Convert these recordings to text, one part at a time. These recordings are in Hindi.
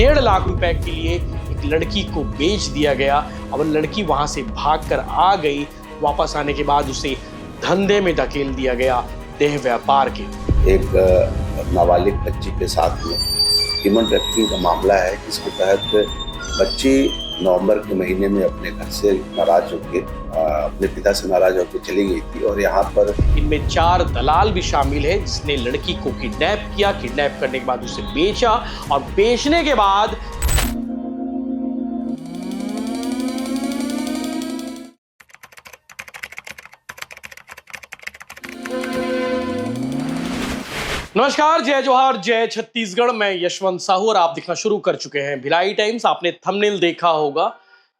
1.5 लाख रुपए के लिए एक लड़की को बेच दिया गया और लड़की वहां से भागकर आ गई। वापस आने के बाद उसे धंधे में धकेल दिया गया, देह व्यापार के। एक नाबालिग बच्ची के साथ में ह्यूमन ट्रैफिकिंग का मामला है, जिसके तहत बच्ची नवंबर के महीने में अपने घर से नाराज होकर अपने पिता से नाराज होकर चली गई थी और यहाँ पर इनमें 4 दलाल भी शामिल है, जिसने लड़की को किडनैप किया। किडनैप करने के बाद उसे बेचा और बेचने के बाद नमस्कार, जय जोहार, जय छत्तीसगढ़। मैं यशवंत साहू और आप दिखना शुरू कर चुके हैं भिलाई टाइम्स। आपने थंबनेल देखा होगा।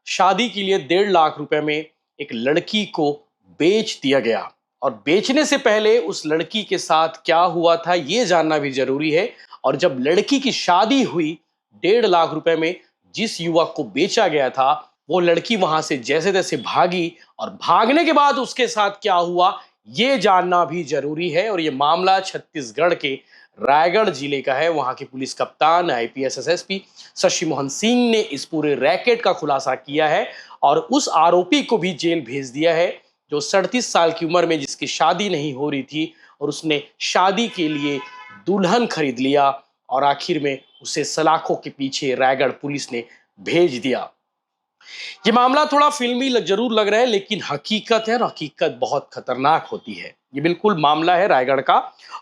शादी के लिए 1.5 लाख रुपए में एक लड़की को बेच दिया गया और बेचने से पहले उस लड़की के साथ क्या हुआ था ये जानना भी जरूरी है। और जब लड़की की शादी हुई, 1.5 लाख रुपए में जिस युवक को बेचा गया था, वो लड़की वहां से जैसे तैसे भागी और भागने के बाद उसके साथ क्या हुआ ये जानना भी जरूरी है। और ये मामला छत्तीसगढ़ के रायगढ़ जिले का है। वहां के पुलिस कप्तान आईपीएस एसएसपी शशि मोहन सिंह ने इस पूरे रैकेट का खुलासा किया है और उस आरोपी को भी जेल भेज दिया है, जो 37 साल की उम्र में जिसकी शादी नहीं हो रही थी और उसने शादी के लिए दुल्हन खरीद लिया और आखिर में उसे सलाखों के पीछे रायगढ़ पुलिस ने भेज दिया। ये मामला थोड़ा फिल्मी जरूर लग रहा है, लेकिन हकीकत है और हकीकत बहुत खतरनाक होती है। ये बिल्कुल मामला है रायगढ़ का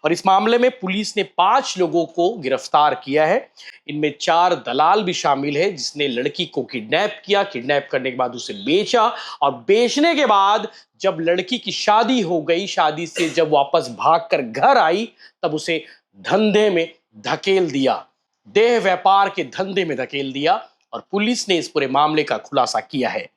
और इस मामले में पुलिस ने 5 लोगों को गिरफ्तार किया है। इनमें 4 दलाल भी शामिल है, जिसने लड़की को किडनैप किया। किडनैप करने के बाद उसे बेचा और बेचने के बाद जब लड़की की शादी हो गई, शादी से जब वापस भागकर घर आई, तब उसे धंधे में धकेल दिया, देह व्यापार के धंधे में धकेल दिया। और पुलिस ने इस पूरे मामले का खुलासा किया है।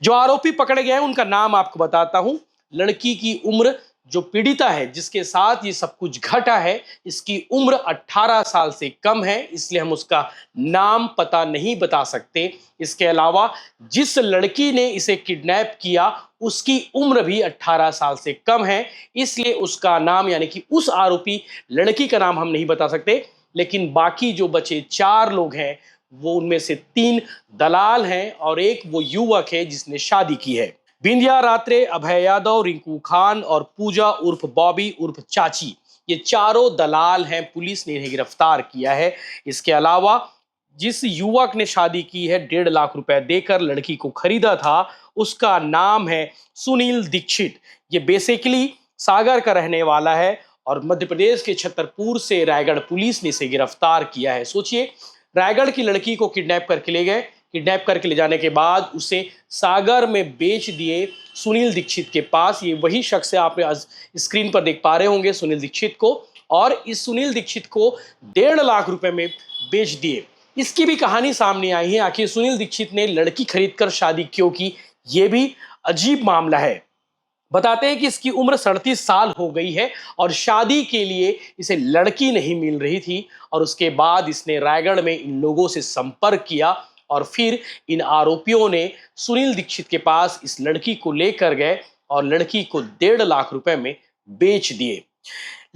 जो आरोपी पकड़े गए हैं उनका नाम आपको बताता हूं। लड़की की उम्र, जो पीड़िता है जिसके साथ ये सब कुछ घटा है, इसकी उम्र 18 साल से कम है, इसलिए हम उसका नाम पता नहीं बता सकते। इसके अलावा जिस लड़की ने इसे किडनैप किया उसकी उम्र भी 18 साल से कम है, इसलिए उसका नाम यानी कि उस आरोपी लड़की का नाम हम नहीं बता सकते। लेकिन बाकी जो बचे 4 लोग हैं, वो उनमें से 3 दलाल हैं और एक वो युवक है जिसने शादी की है। बिंदिया रात्रे, अभय यादव, रिंकू खान और पूजा उर्फ बॉबी उर्फ चाची, ये चारों दलाल हैं। पुलिस ने इन्हें गिरफ्तार किया है। इसके अलावा जिस युवक ने शादी की है, 1.5 लाख रुपए देकर लड़की को खरीदा था, उसका नाम है सुनील दीक्षित। ये बेसिकली सागर का रहने वाला है और मध्य प्रदेश के छतरपुर से रायगढ़ पुलिस ने इसे गिरफ्तार किया है। सोचिए, रायगढ़ की लड़की को किडनैप करके ले गए, किडनैप करके ले जाने के बाद उसे सागर में बेच दिए सुनील दीक्षित के पास। ये वही शख्स है, आप स्क्रीन पर देख पा रहे होंगे सुनील दीक्षित को। और इस सुनील दीक्षित को 1.5 लाख रुपए में बेच दिए। इसकी भी कहानी सामने आई है। आखिर सुनील दीक्षित ने लड़की खरीदकर शादी क्यों की, ये भी अजीब मामला है। बताते हैं कि इसकी उम्र 37 साल हो गई है और शादी के लिए इसे लड़की नहीं मिल रही थी और उसके बाद इसने रायगढ़ में इन लोगों से संपर्क किया और फिर इन आरोपियों ने सुनील दीक्षित के पास इस लड़की को लेकर गए और लड़की को 1.5 लाख रुपए में बेच दिए।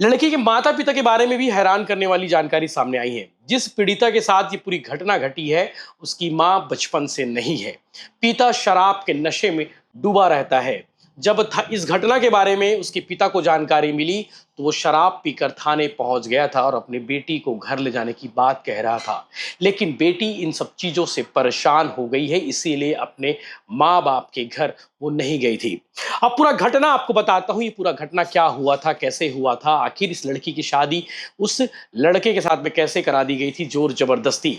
लड़की के माता पिता के बारे में भी हैरान करने वाली जानकारी सामने आई है। जिस पीड़िता के साथ ये पूरी घटना घटी है, उसकी मां बचपन से नहीं है। पिता शराब के नशे में डूबा रहता है। जब इस घटना के बारे में उसके पिता को जानकारी मिली तो वो शराब पीकर थाने पहुंच गया था और अपनी बेटी को घर ले जाने की बात कह रहा था। लेकिन बेटी इन सब चीज़ों से परेशान हो गई है, इसीलिए अपने माँ बाप के घर वो नहीं गई थी। अब पूरा घटना आपको बताता हूँ, ये पूरा घटना क्या हुआ था, कैसे हुआ था, आखिर इस लड़की की शादी उस लड़के के साथ में कैसे करा दी गई थी जोर जबरदस्ती।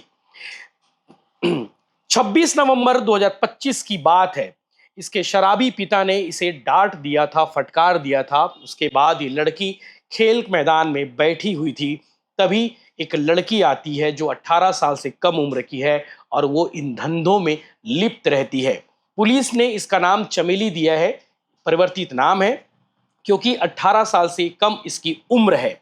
26 नवंबर 2025 की बात है। इसके शराबी पिता ने इसे डांट दिया था, फटकार दिया था। उसके बाद ये लड़की खेल मैदान में बैठी हुई थी, तभी एक लड़की आती है जो 18 साल से कम उम्र की है और वो इन धंधों में लिप्त रहती है। पुलिस ने इसका नाम चमेली दिया है, परिवर्तित नाम है, क्योंकि 18 साल से कम इसकी उम्र है।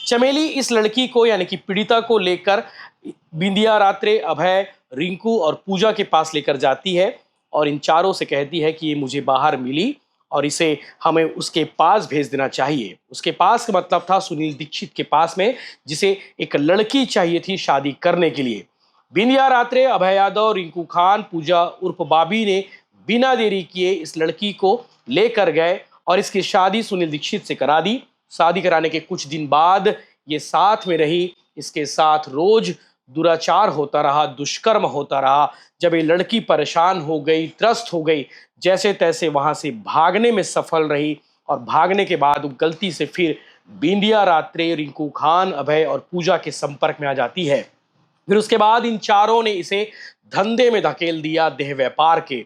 चमेली इस लड़की को यानी कि पीड़िता को लेकर बिंदिया रात्रे, अभय, रिंकू और पूजा के पास लेकर जाती है और इन चारों से कहती है कि ये मुझे बाहर मिली और इसे हमें उसके पास भेज देना चाहिए। उसके पास का मतलब था सुनील दीक्षित के पास में, जिसे एक लड़की चाहिए थी शादी करने के लिए। बिंदिया रात्रे, अभय यादव, रिंकू खान, पूजा उर्फ बाबी ने बिना देरी किए इस लड़की को लेकर गए और इसकी शादी सुनील दीक्षित से करा दी। शादी कराने के कुछ दिन बाद ये साथ में रही। इसके साथ रोज दुराचार होता रहा, दुष्कर्म होता रहा। जब ये लड़की परेशान हो गई, त्रस्त हो गई, जैसे तैसे वहां से भागने में सफल रही और भागने के बाद वो गलती से फिर बिंदिया रात्रे, रिंकू खान, अभय और पूजा के संपर्क में आ जाती है। फिर उसके बाद इन चारों ने इसे धंधे में धकेल दिया, देह व्यापार के।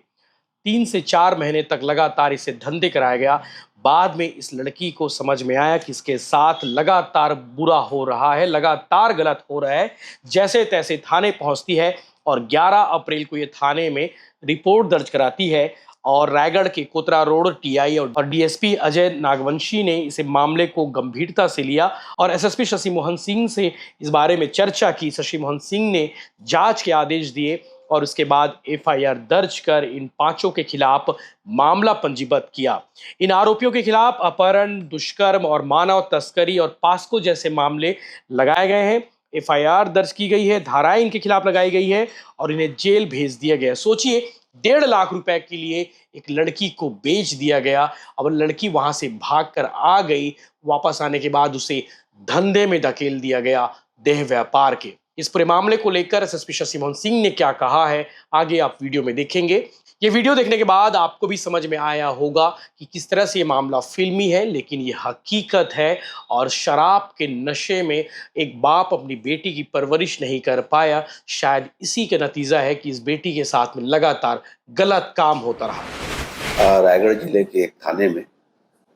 3 से 4 महीने तक लगातार इसे धंधे कराया गया। बाद में इस लड़की को समझ में आया कि इसके साथ लगातार बुरा हो रहा है, लगातार गलत हो रहा है। जैसे तैसे थाने पहुंचती है और 11 अप्रैल को ये थाने में रिपोर्ट दर्ज कराती है और रायगढ़ के कोतरा रोड टीआई और डीएसपी अजय नागवंशी ने इसे मामले को गंभीरता से लिया और एसएसपी शशि मोहन सिंह से इस बारे में चर्चा की। शशि मोहन सिंह ने जांच के आदेश दिए और उसके बाद एफआईआर दर्ज कर इन 5 के खिलाफ मामला पंजीबद्ध किया। इन आरोपियों के खिलाफ अपहरण, दुष्कर्म और मानव तस्करी और पास्को जैसे मामले लगाए गए हैं। एफआईआर दर्ज की गई है, धाराएं इनके खिलाफ लगाई गई है और इन्हें जेल भेज दिया गया। सोचिए, 1.5 लाख रुपए के लिए एक लड़की को बेच दिया गया। अब लड़की वहां से भागकर आ गई। वापस आने के बाद उसे धंधे में धकेल दिया गया, देह व्यापार के। इस पूरे मामले को लेकर एसएसपी शशि मोहन सिंह ने क्या कहा है, आगे आप वीडियो में देखेंगे। ये वीडियो देखने के बाद आपको भी समझ में आया होगा कि किस तरह से ये मामला फिल्मी है, लेकिन ये हकीकत है। और शराब के नशे में एक बाप अपनी बेटी की परवरिश नहीं कर पाया, शायद इसी का नतीजा है कि इस बेटी के साथ में लगातार गलत काम होता रहा। रायगढ़ जिले के एक थाने में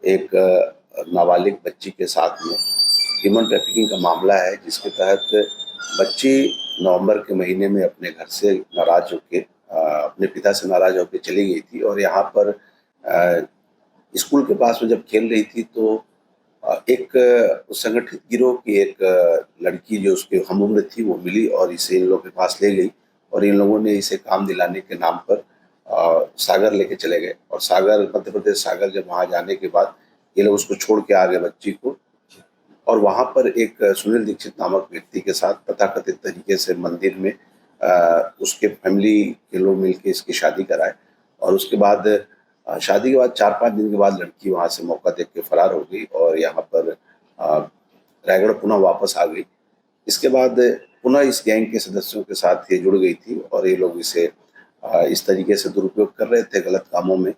एक नाबालिग बच्ची के साथ में ह्यूमन ट्रैफिकिंग का मामला है, जिसके तहत बच्ची नवंबर के महीने में अपने घर से नाराज होकर अपने पिता से नाराज होकर चली गई थी और यहाँ पर स्कूल के पास में जब खेल रही थी तो एक संगठित गिरोह की एक लड़की जो उसके हम उम्र थी वो मिली और इसे इन लोगों के पास ले गई और इन लोगों ने इसे काम दिलाने के नाम पर सागर लेके चले गए। और सागर, मध्य प्रदेश सागर, जब वहाँ जाने के बाद ये लोग उसको छोड़ के आ गए बच्ची को और वहाँ पर एक सुनील दीक्षित नामक व्यक्ति के साथ तथाकथित तरीके से मंदिर में उसके फैमिली के लोग मिलके इसकी शादी कराए और उसके बाद शादी के बाद 4-5 दिन के बाद लड़की वहाँ से मौका देख के फरार हो गई और यहाँ पर रायगढ़ पुनः वापस आ गई। इसके बाद पुनः इस गैंग के सदस्यों के साथ ये जुड़ गई थी और ये लोग इसे इस तरीके से दुरुपयोग कर रहे थे गलत कामों में।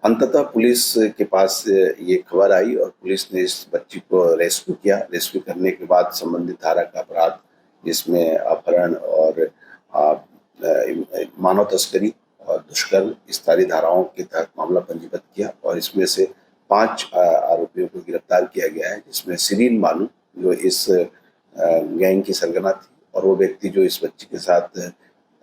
अंततः पुलिस के पास ये खबर आई और पुलिस ने इस बच्ची को रेस्क्यू किया। रेस्क्यू करने के बाद संबंधित धारा का अपराध, जिसमें अपहरण और मानव तस्करी और दुष्कर्म, इस सारी धाराओं के तहत मामला पंजीबद्ध किया और इसमें से 5 आरोपियों को गिरफ्तार किया गया है, जिसमें सिरीन बानू जो इस गैंग की सरगना थी और वो व्यक्ति जो इस बच्ची के साथ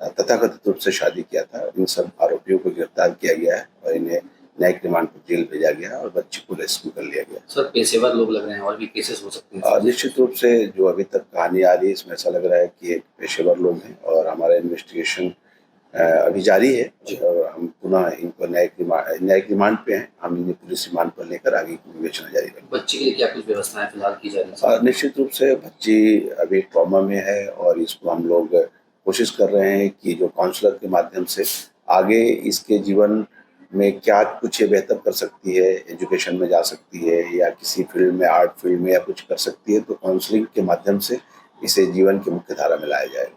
तथाकथित रूप से शादी किया था। इन सब आरोपियों को गिरफ्तार किया गया है और इन्हें न्यायिक रिमांड पर जेल भेजा गया और बच्ची को रेस्क्यू कर लिया गया। सर, पेशेवर लोग लग रहे हैं और भी केसेस हो सकते हैं? निश्चित रूप से जो अभी तक कहानी आ रही है इसमें ऐसा लग रहा है कि एक पेशेवर लोग हैं और हमारा इन्वेस्टिगेशन अभी जारी है और हम पुनः इनको न्यायिक रिमांड पे हैं। हम इन्हें पुलिस रिमांड पर लेकर आगे की विवेचना जारी करेंगे। बच्ची के लिए क्या कुछ व्यवस्थाएं फिलहाल की जा रही है? निश्चित रूप से बच्ची अभी ट्रॉमा में है और इसको हम लोग कोशिश कर रहे हैं कि जो काउंसलर के माध्यम से आगे इसके जीवन में क्या कुछ ये बेहतर कर सकती है, एजुकेशन में जा सकती है या किसी फील्ड में, आर्ट फील्ड में या कुछ कर सकती है, तो काउंसलिंग के माध्यम से इसे जीवन की मुख्य धारा में लाया जाएगा।